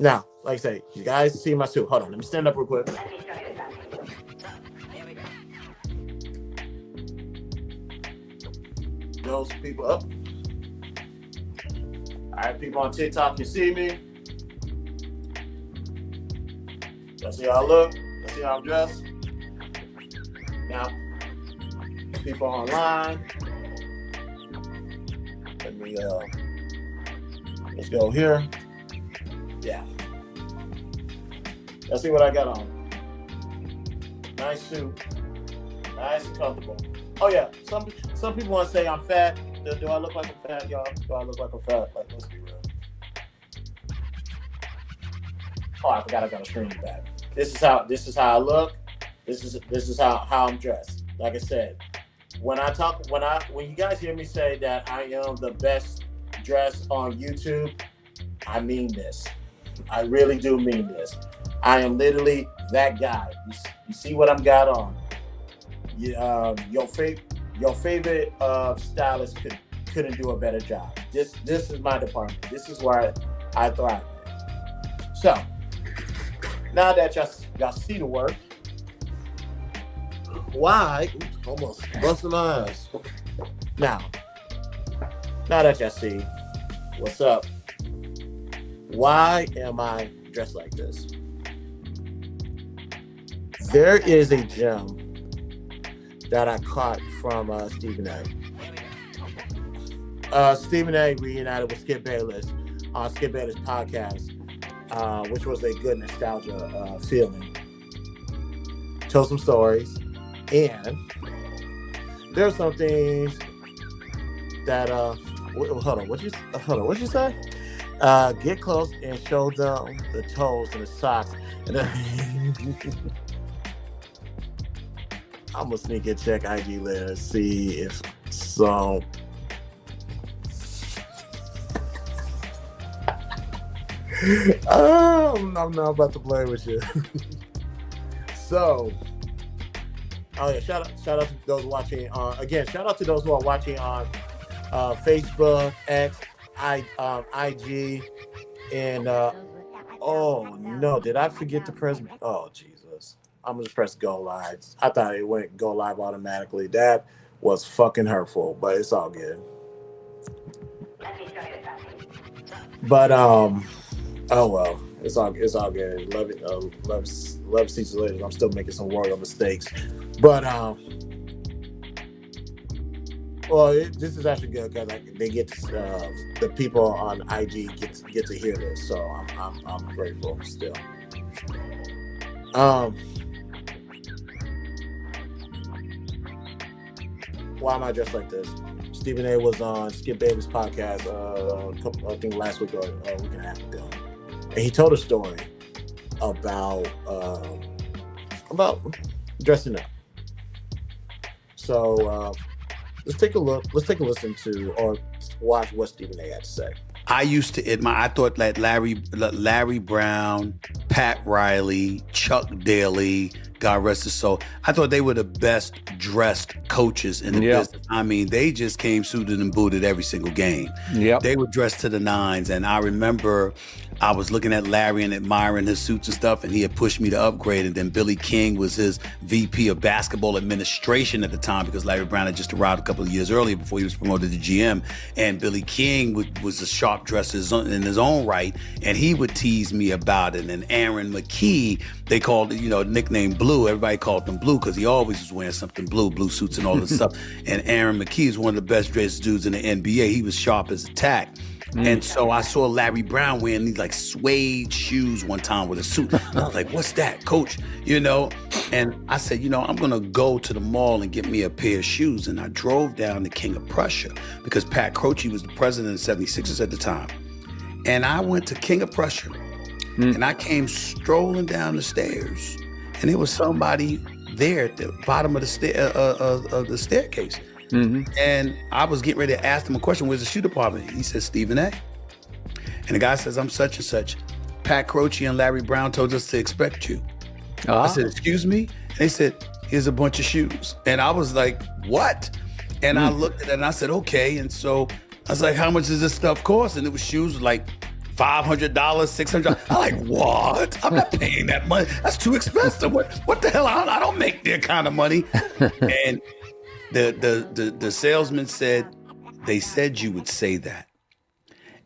Now, like I say, you guys see my suit. Hold on, let me stand up real quick. Those people up. All right, people on TikTok can see me. Let's see how I look. Let's see how I'm dressed. Now, people online. Let me let's go here. Yeah. Let's see what I got on. Nice suit. Nice and comfortable. Oh yeah. Some people want to say I'm fat. Do I look like I'm fat, y'all? Do I look like I'm fat? Like, let's be real. Oh, I forgot I got a screen back. This is how I look. This is how I'm dressed. Like I said, when you guys hear me say that I am the best dressed on YouTube, I mean this. I really do mean this. I am literally that guy. You see what I'm got on. Your favorite stylist couldn't do a better job. This is my department. This is where I thrive. So now that y'all see the work, why? Almost busting my ass. Now that y'all see what's up, why am I dressed like this? There is a gem that I caught from Stephen A. Stephen A. reunited with Skip Bayless on Skip Bayless podcast, which was a good nostalgia feeling. Told some stories, and there's some things that hold on, what'd you say? Get close and show them the toes and the socks, and then I'm gonna sneak and check IG later, see if so. I'm not about to play with you. So, oh yeah, shout out to those watching. Again, shout out to those who are watching on Facebook, X, IG, and oh no, did I forget to press? Oh Jesus, I'm gonna press go live. I thought it went go live automatically. That was fucking hurtful, but it's all good. But oh well, it's all good. Love sees you later. I'm still making some royal mistakes, but well, this is actually good because they get to, the people on IG get to hear this, so I'm grateful still. Why am I dressed like this? Stephen A. was on Skip Bayless podcast I think last week or a week and a half ago, and he told a story about dressing up. So let's take a look. Let's take a listen to or watch what Stephen A. had to say. I thought that Larry Brown, Pat Riley, Chuck Daly, God rest his soul, I thought they were the best dressed coaches in the business. I mean, they just came suited and booted every single game. Yep. They were dressed to the nines. And I remember I was looking at Larry and admiring his suits and stuff, and he had pushed me to upgrade. And then Billy King was his VP of basketball administration at the time, because Larry Brown had just arrived a couple of years earlier before he was promoted to GM. And Billy King was a sharp dresser in his own right, and he would tease me about it. And Aaron McKee, they called it, nickname Blue. Everybody called him Blue because he always was wearing something blue suits and all this stuff. And Aaron McKee is one of the best dressed dudes in the NBA. He was sharp as a tack. And so I saw Larry Brown wearing these like suede shoes one time with a suit. And I was like, what's that, coach? And I said, I'm going to go to the mall and get me a pair of shoes. And I drove down to King of Prussia because Pat Croce was the president of the 76ers at the time. And I went to King of Prussia and I came strolling down the stairs, and there was somebody there at the bottom of the staircase. And I was getting ready to ask him a question. Where's the shoe department? He said, Stephen A. And the guy says, I'm such and such. Pat Croce and Larry Brown told us to expect you. I said, excuse me? And they said, here's a bunch of shoes. And I was like, what? And I looked at it and I said, okay. And so I was like, how much does this stuff cost? And it was shoes like $500, $600. I'm like, what? I'm not paying that money. That's too expensive. What the hell? I don't make that kind of money. And the salesman said, they said you would say that.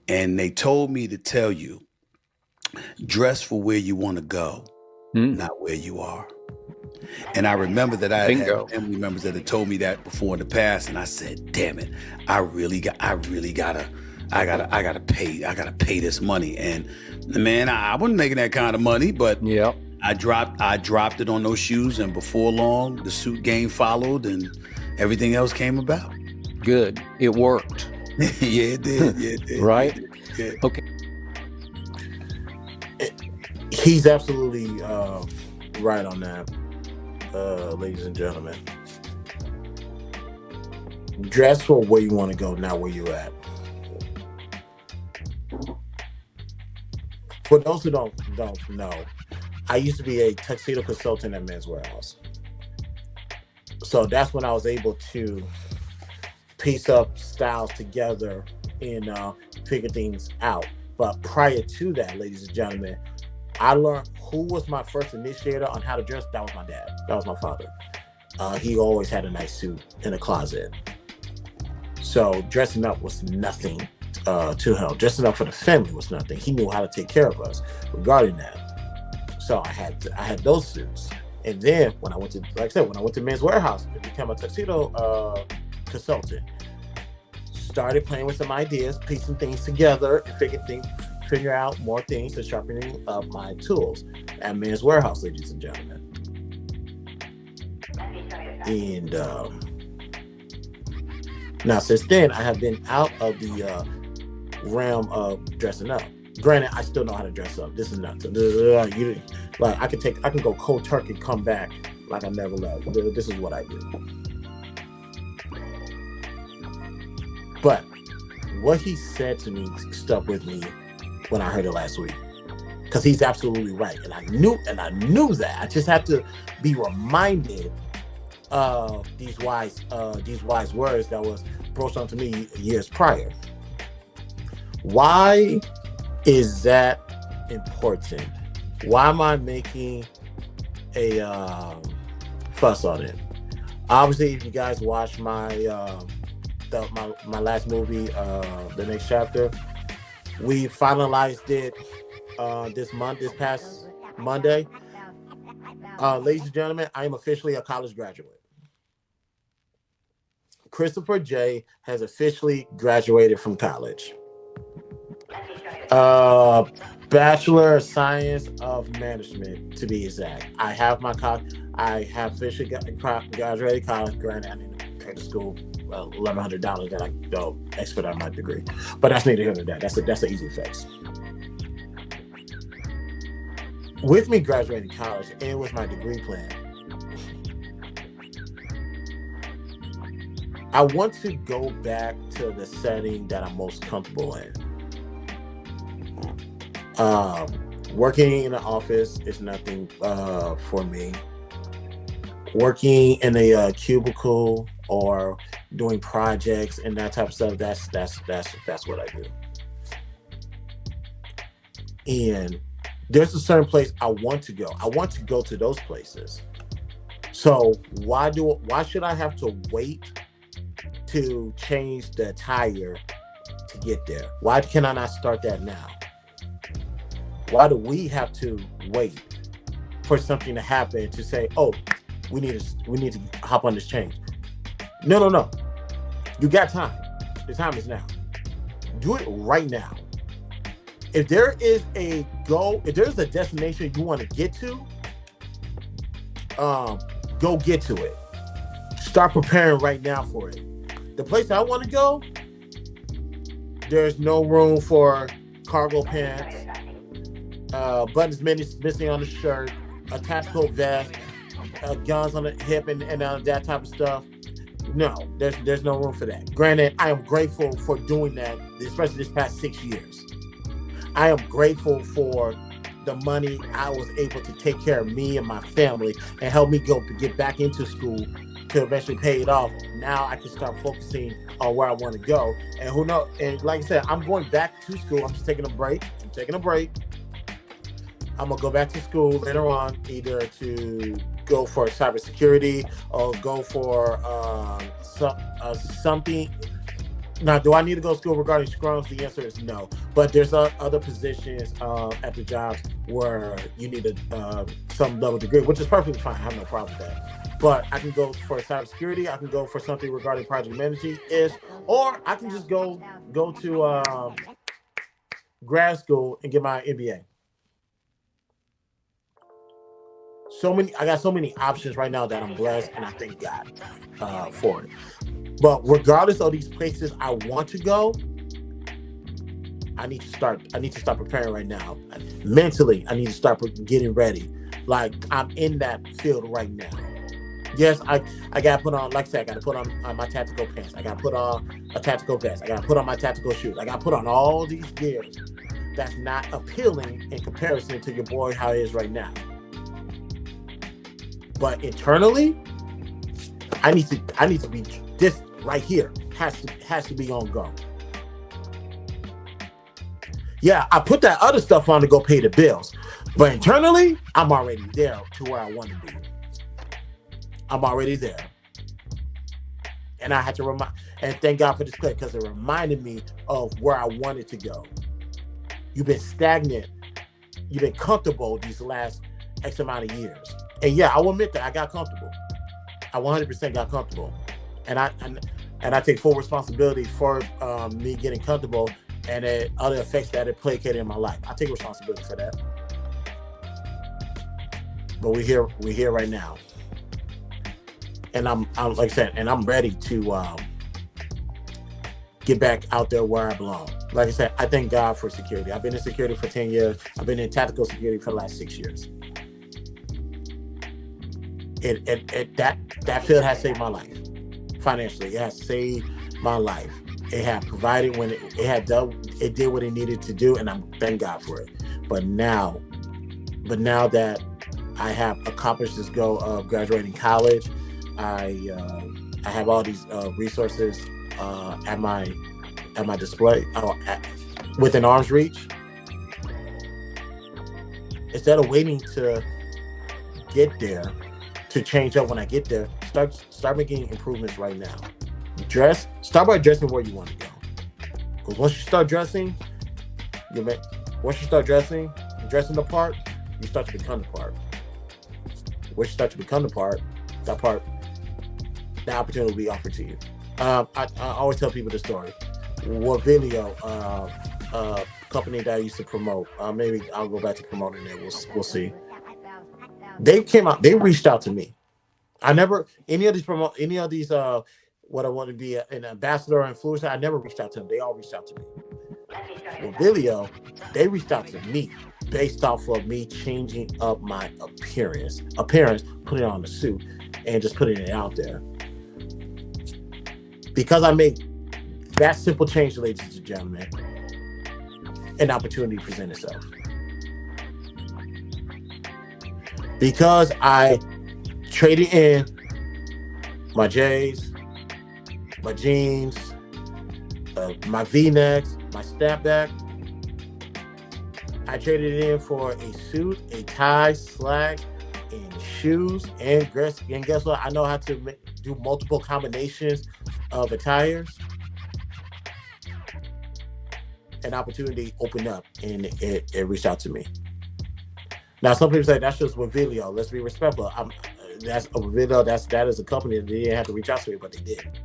And they told me to tell you, dress for where you want to go, not where you are. And I remember that I had family members that had told me that before in the past, and I said, "Damn it, I gotta pay this money." And man, I wasn't making that kind of money, but I dropped it on those shoes, and before long, the suit game followed, and everything else came about. Good, it worked. Yeah, it did. Right? Yeah. Okay. He's absolutely right on that. Ladies and gentlemen, dress for where you want to go, not where you're at. For those who don't know, I used to be a tuxedo consultant at Men's Warehouse. So that's when I was able to piece up styles together and figure things out. But prior to that, ladies and gentlemen, I learned who was my first initiator on how to dress. That was my dad. That was my father. He always had a nice suit in the closet. So dressing up was nothing to him. Dressing up for the family was nothing. He knew how to take care of us regarding that. So I had those suits. And then when I went to Men's Warehouse, I became a tuxedo consultant. Started playing with some ideas, piecing things together, and figure out more things, and sharpening up my tools at Men's Warehouse, ladies and gentlemen. And now since then, I have been out of the realm of dressing up. Granted, I still know how to dress up. This is nothing. Like I can go cold turkey, come back like I never left. This is what I do. But what he said to me stuck with me when I heard it last week, because he's absolutely right, and I knew that. I just had to be reminded of these wise words that was broached onto me years prior. Why is that important? Why am I making a fuss on it? Obviously, if you guys watch my last movie, The Next Chapter, we finalized it this past Monday. Ladies and gentlemen, I am officially a college graduate. Christopher J has officially graduated from college. Bachelor of Science of Management, to be exact. I have officially graduated college. Granted, I need to pay the school $1,100 that I go expedite my degree, but that's neither here nor there. That's an easy fix. With me graduating college and with my degree plan, I want to go back to the setting that I'm most comfortable in. Working in an office is nothing for me. Working in a cubicle or doing projects and that type of stuff, that's what I do. And there's a certain place I want to go. I want to go to those places. So why should I have to wait to change the attire to get there? Why can I not start that now? Why do we have to wait for something to happen to say, "Oh, we need to hop on this change"? No. You got time. The time is now. Do it right now. If there is a goal, if there's a destination you want to get to, go get to it. Start preparing right now for it. The place I want to go, there's no room for cargo pants, buttons missing on the shirt, a tactical vest, guns on the hip, and that type of stuff. No, there's no room for that. Granted, I am grateful for doing that, especially this past 6 years. I am grateful for the money I was able to take care of me and my family and help me get back into school to eventually pay it off, now I can start focusing on where I want to go. And who knows? And like I said, I'm going back to school. I'm just taking a break. I'm gonna go back to school later on, either to go for cybersecurity or go for something. Now, do I need to go to school regarding scrums? The answer is no. But there's other positions at the jobs where you need some level degree, which is perfectly fine. I have no problem with that. But I can go for cybersecurity. I can go for something regarding project management, or I can just go to grad school and get my MBA. I got so many options right now that I'm blessed, and I thank God for it. But regardless of these places I want to go, I need to start preparing right now. Mentally, I need to start getting ready. Like, I'm in that field right now. Yes, I got to put on, like I said, I got to put on my tactical pants. I got to put on a tactical vest. I got to put on my tactical shoes. I got to put on all these gears. That's not appealing in comparison to your boy how it is right now. But internally, I need to be this right here. Has to be on go. Yeah, I put that other stuff on to go pay the bills, but internally, I'm already there to where I want to be. I'm already there, and I had to remind. And thank God for this clip, because it reminded me of where I wanted to go. You've been stagnant. You've been comfortable these last X amount of years. And yeah, I will admit that I got comfortable. I 100% got comfortable. And I take full responsibility for me getting comfortable and other effects that it placated in my life. I take responsibility for that. But we're here right now. And I'm like I said, and I'm ready to get back out there where I belong. Like I said, I thank God for security. I've been in security for 10 years. I've been in tactical security for the last 6 years. That field has saved my life financially. It has saved my life. It had provided when it did what it needed to do, and I'm thank God for it. But now that I have accomplished this goal of graduating college, I have all these resources at my display, within arm's reach. Instead of waiting to get there, to change up when I get there, start making improvements right now. Start by dressing where you want to go. Because once you start dressing, dressing the part, you start to become the part. Once you start to become the part, the opportunity will be offered to you. I always tell people the story. Wavilio, company that I used to promote. Maybe I'll go back to promoting it. We'll see. They reached out to me. I never, any of these what I want to be an ambassador or influencer, I never reached out to them. They all reached out to me. Wavilio, they reached out to me based off of me changing up my appearance, putting on a suit and just putting it out there. Because I made that simple change, ladies and gentlemen, an opportunity presents itself. Because I traded in my J's, my jeans, my V-necks, my snapback. I traded it in for a suit, a tie, slacks, and shoes. And guess what? I know how to do multiple combinations of attires. An opportunity opened up, and it reached out to me. Now, some people say that's just Wavilio. Let's be respectful. That's a Wavilio. That is a company that they didn't have to reach out to me, but they did.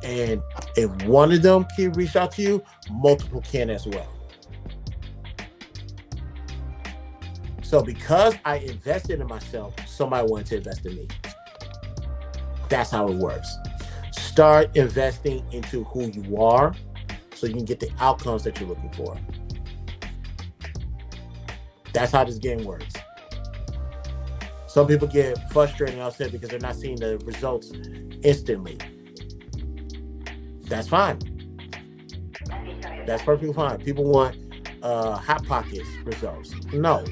And if one of them can reach out to you, multiple can as well. So because I invested in myself, somebody wanted to invest in me. That's how it works. Start investing into who you are so you can get the outcomes that you're looking for. That's how this game works. Some people get frustrated and upset because they're not seeing the results instantly. That's fine. That's perfectly fine. People want Hot Pockets results. No.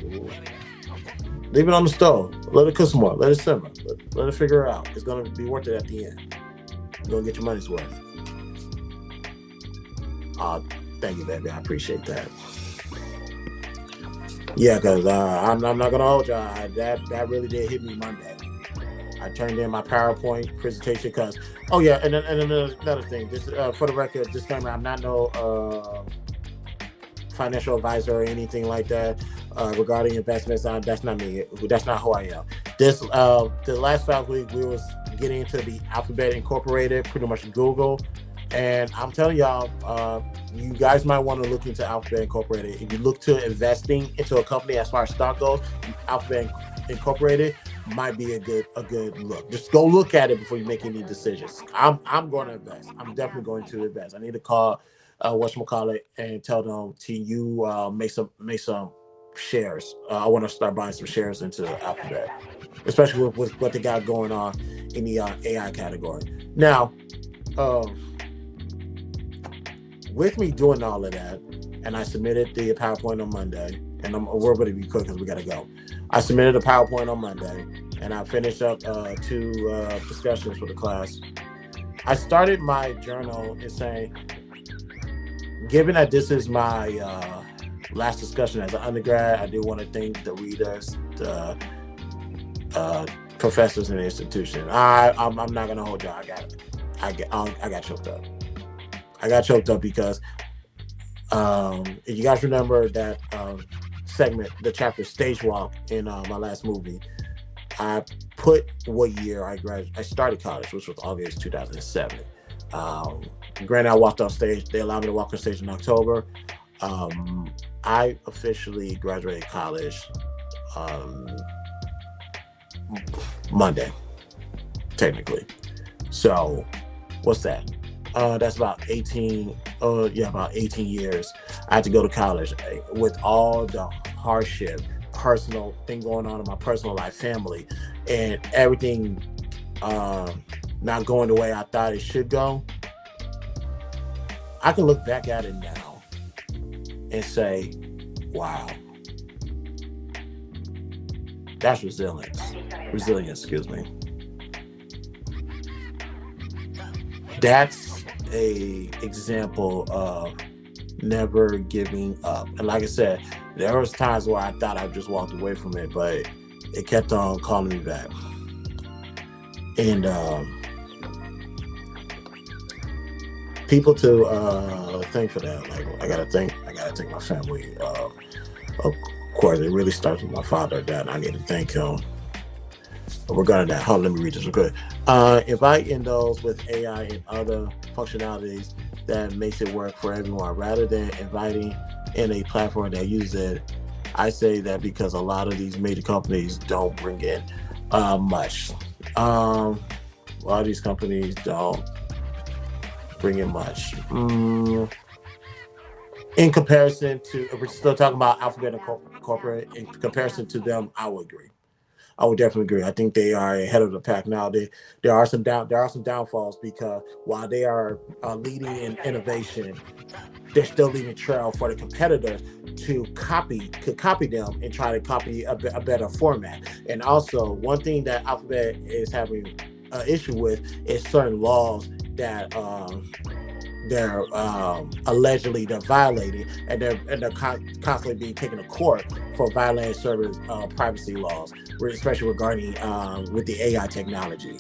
Leave it on the stove. Let it cook some more. Let it simmer. Let it figure it out. It's gonna be worth it at the end. You're gonna get your money's worth. Thank you, baby. I appreciate that. Yeah, because I'm not gonna hold y'all. That really did hit me Monday. I turned in my PowerPoint presentation because, oh yeah, and another thing. This for the record, disclaimer: I'm not no financial advisor or anything like that regarding investments. That's not me. That's not who I am. This the last 5 weeks we was getting into the Alphabet Incorporated, pretty much Google, and I'm telling y'all, you guys might want to look into Alphabet Incorporated. If you look to investing into a company as far as stock goes, Alphabet Incorporated might be a good look. Just go look at it before you make any decisions. I'm going to invest. I'm definitely going to invest. I need to call whatchamacallit and tell them to you make some shares. I want to start buying some shares into Alphabet, especially with what they got going on in the AI category. Now, with me doing all of that, and I submitted the PowerPoint on Monday, and we're going to be quick because we got to go. I submitted a PowerPoint on Monday, and I finished up 2 discussions for the class. I started my journal in saying, given that this is my last discussion as an undergrad, I do want to thank the readers, the professors in the institution. I'm not going to hold y'all. I got choked up. I got choked up because if you guys remember that segment, the chapter Stage Walk in my last movie, I put what year I started college, which was August 2007. Granted, I walked off stage. They allowed me to walk on stage in October. I officially graduated college Monday, technically. So, what's that? That's about 18. About 18 years. I had to go to college with all the hardship, personal thing going on in my personal life, family, and everything not going the way I thought it should go. I can look back at it now and say, wow, that's resilience, excuse me. That's a example of never giving up. And like I said, there was times where I thought I just walked away from it, but it kept on calling me back. And people to thank for that. Like I gotta thank my family. Of course, it really starts with my father. That I need to thank him. Regarding that, let me read this real quick. Inviting those with AI and other functionalities that makes it work for everyone, rather than inviting in a platform that uses it. I say that because a lot of these major companies don't bring in much. A lot of these companies don't bring in much. In comparison to, we're still talking about Alphabet Incorporated. In comparison to them, I would agree. I would definitely agree. I think they are ahead of the pack now. There are some downfalls because while they are leading in innovation, they're still leaving trail for the competitors to copy them and try to copy a better format. And also, one thing that Alphabet is having an issue with is certain laws that they're allegedly violating, and they're constantly being taken to court for violating certain privacy laws, especially regarding with the AI technology.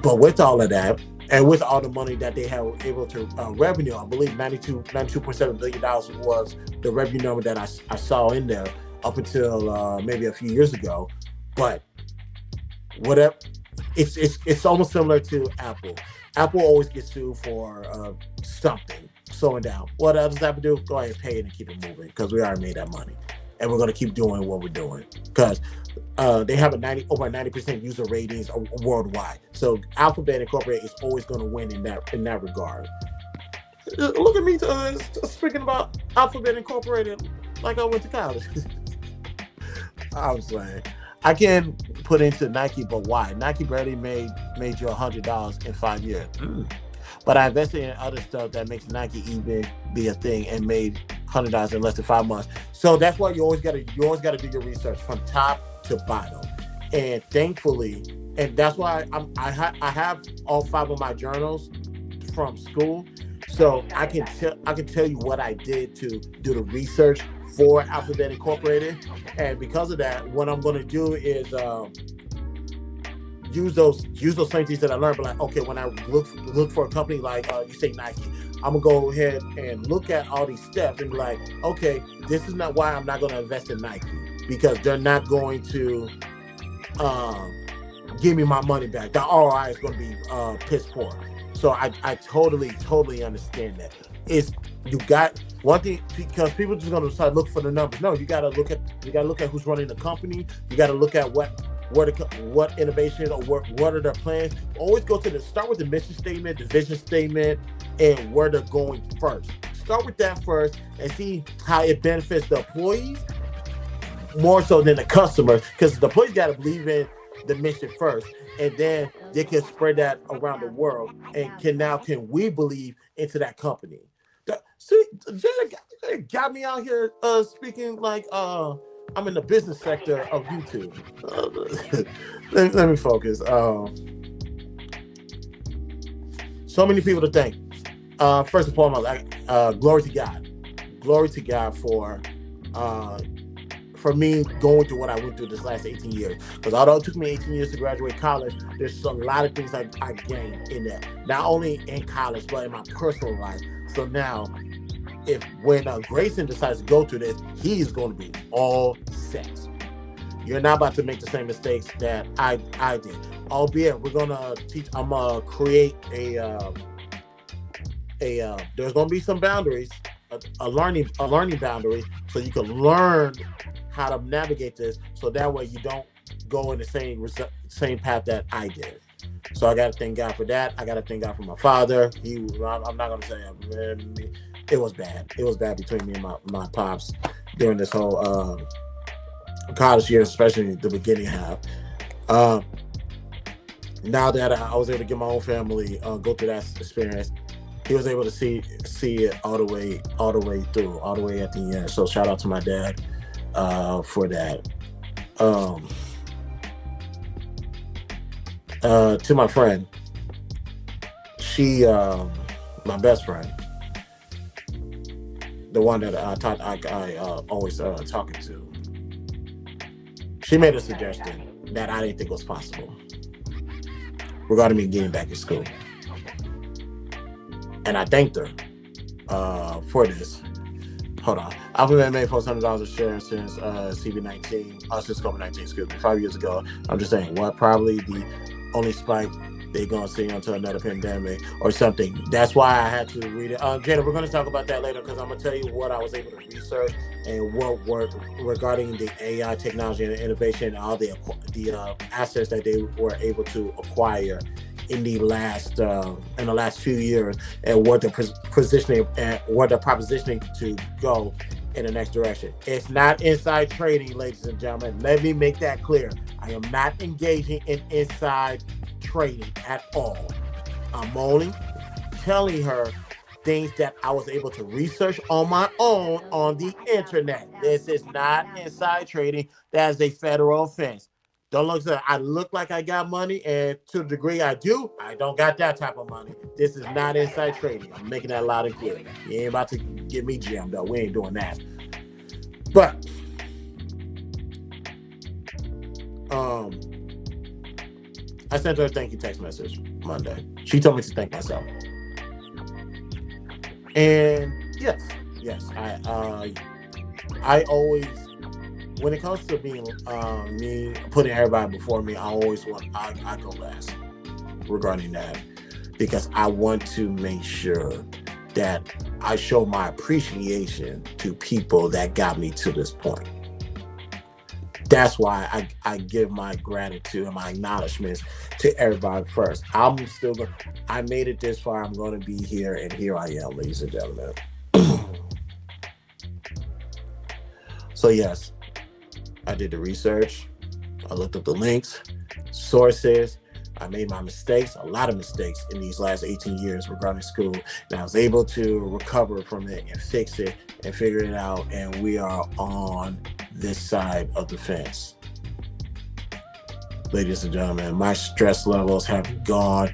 But with all of that, and with all the money that they have able to revenue, I believe $92.7 billion was the revenue number that I saw in there up until maybe a few years ago. But whatever, it's almost similar to Apple. Apple always gets sued for something, slowing down. What does Apple do? Go ahead and pay it and keep it moving, because we already made that money. And we're going to keep doing what we're doing, because they have over 90% user ratings worldwide. So Alphabet Incorporated is always going to win in that regard. Look at me speaking about Alphabet Incorporated like I went to college. I was saying, I can put into Nike, but why? Nike barely made you $100 in 5 years. But I invested in other stuff that makes Nike even be a thing and made $100 in less than 5 months. So So that's why you always gotta do your research from top to bottom. And thankfully, and that's why I have all 5 of my journals from school, so I can tell you what I did to do the research for Alphabet Incorporated. And because of that, what I'm going to do is use those same things that I learned. But like, okay, when I look for a company like you say Nike, I'm gonna go ahead and look at all these steps and be like, okay, this is not why I'm not going to invest in Nike, because they're not going to give me my money back. The ROI is going to be piss poor. So I totally understand that. It's, you got one thing, because people are just going to start looking for the numbers. No, you got to look at who's running the company. You got to look at what innovation or what are their plans. Always start with the mission statement, the vision statement, and where they're going first. Start with that first and see how it benefits the employees more so than the customers, because the employees got to believe in the mission first, and then they can spread that around the world. And can we believe into that company? See, Jay got me out here speaking like I'm in the business sector of YouTube. Let me focus. So many people to thank. First and foremost, glory to God for me going through what I went through this last 18 years. Because although it took me 18 years to graduate college, there's a lot of things I gained in there. Not only in college, but in my personal life. So now, when Grayson decides to go through this, he's going to be all set. You're not about to make the same mistakes that I did. Albeit, we're gonna teach. I'm gonna create there's gonna be some boundaries, a learning boundary, so you can learn how to navigate this, so that way you don't go in the same path that I did. So I got to thank God for that. I got to thank God for my father. I'm not gonna say it was bad. It was bad between me and my pops during this whole college years, especially the beginning half. Now that I was able to get my own family, go through that experience, he was able to see it all the way through, all the way at the end. So shout out to my dad for that. To my friend, she my best friend, the one that I always talking to, she made a suggestion that I didn't think was possible regarding me getting back in school. And I thanked her for this. Hold on. Alphabet made $400 a share since since COVID-19, excuse me, 5 years ago. I'm just saying, what probably the only spike they're going to see until another pandemic or something. That's why I had to read it. Jada, we're going to talk about that later, because I'm going to tell you what I was able to research and what worked regarding the AI technology and innovation and all the assets that they were able to acquire in the last few years, and what they're positioning and what they're propositioning to go in the next direction. It's not inside trading, ladies and gentlemen. Let me make that clear. I am not engaging in inside trading at all. I'm only telling her things that I was able to research on my own on the internet. This is not inside trading. That is a federal offense. Don't look at I look like I got money, and to the degree I do, I don't got that type of money. This is not inside trading. I'm making that loud and clear. You ain't about to get me jammed up. We ain't doing that. But I sent her a thank you text message Monday. She told me to thank myself. And yes, I always, when it comes to being me putting everybody before me, I go last regarding that, because I want to make sure that I show my appreciation to people that got me to this point. That's why I give my gratitude and my acknowledgments to everybody first. I made it this far. I'm going to be here, and here I am, ladies and gentlemen. So yes, I did the research. I looked up the links, sources, I made my mistakes, a lot of mistakes in these last 18 years regarding school. And I was able to recover from it and fix it and figure it out. And we are on this side of the fence. Ladies and gentlemen, my stress levels have gone,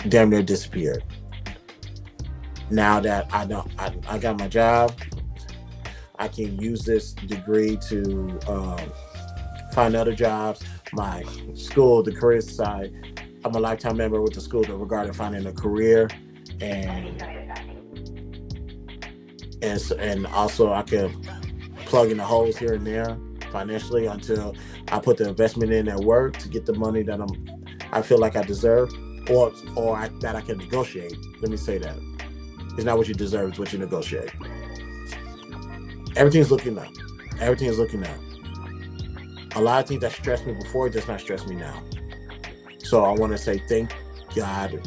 damn near disappeared. Now that I got my job, I can use this degree to find other jobs. My school, the career side, I'm a lifetime member with the school that regarding finding a career, and also I can plug in the holes here and there financially until I put the investment in at work to get the money that I feel like I deserve, or that I can negotiate. Let me say that. It's not what you deserve, it's what you negotiate. Everything's looking up. Everything is looking up. A lot of things that stressed me before does not stress me now. So I want to say thank God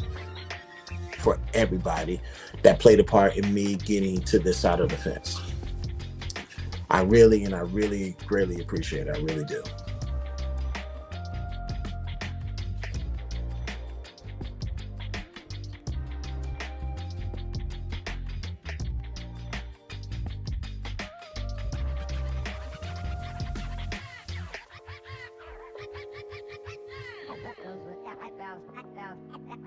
for everybody that played a part in me getting to this side of the fence. I really greatly appreciate it. I really do. That goes with that.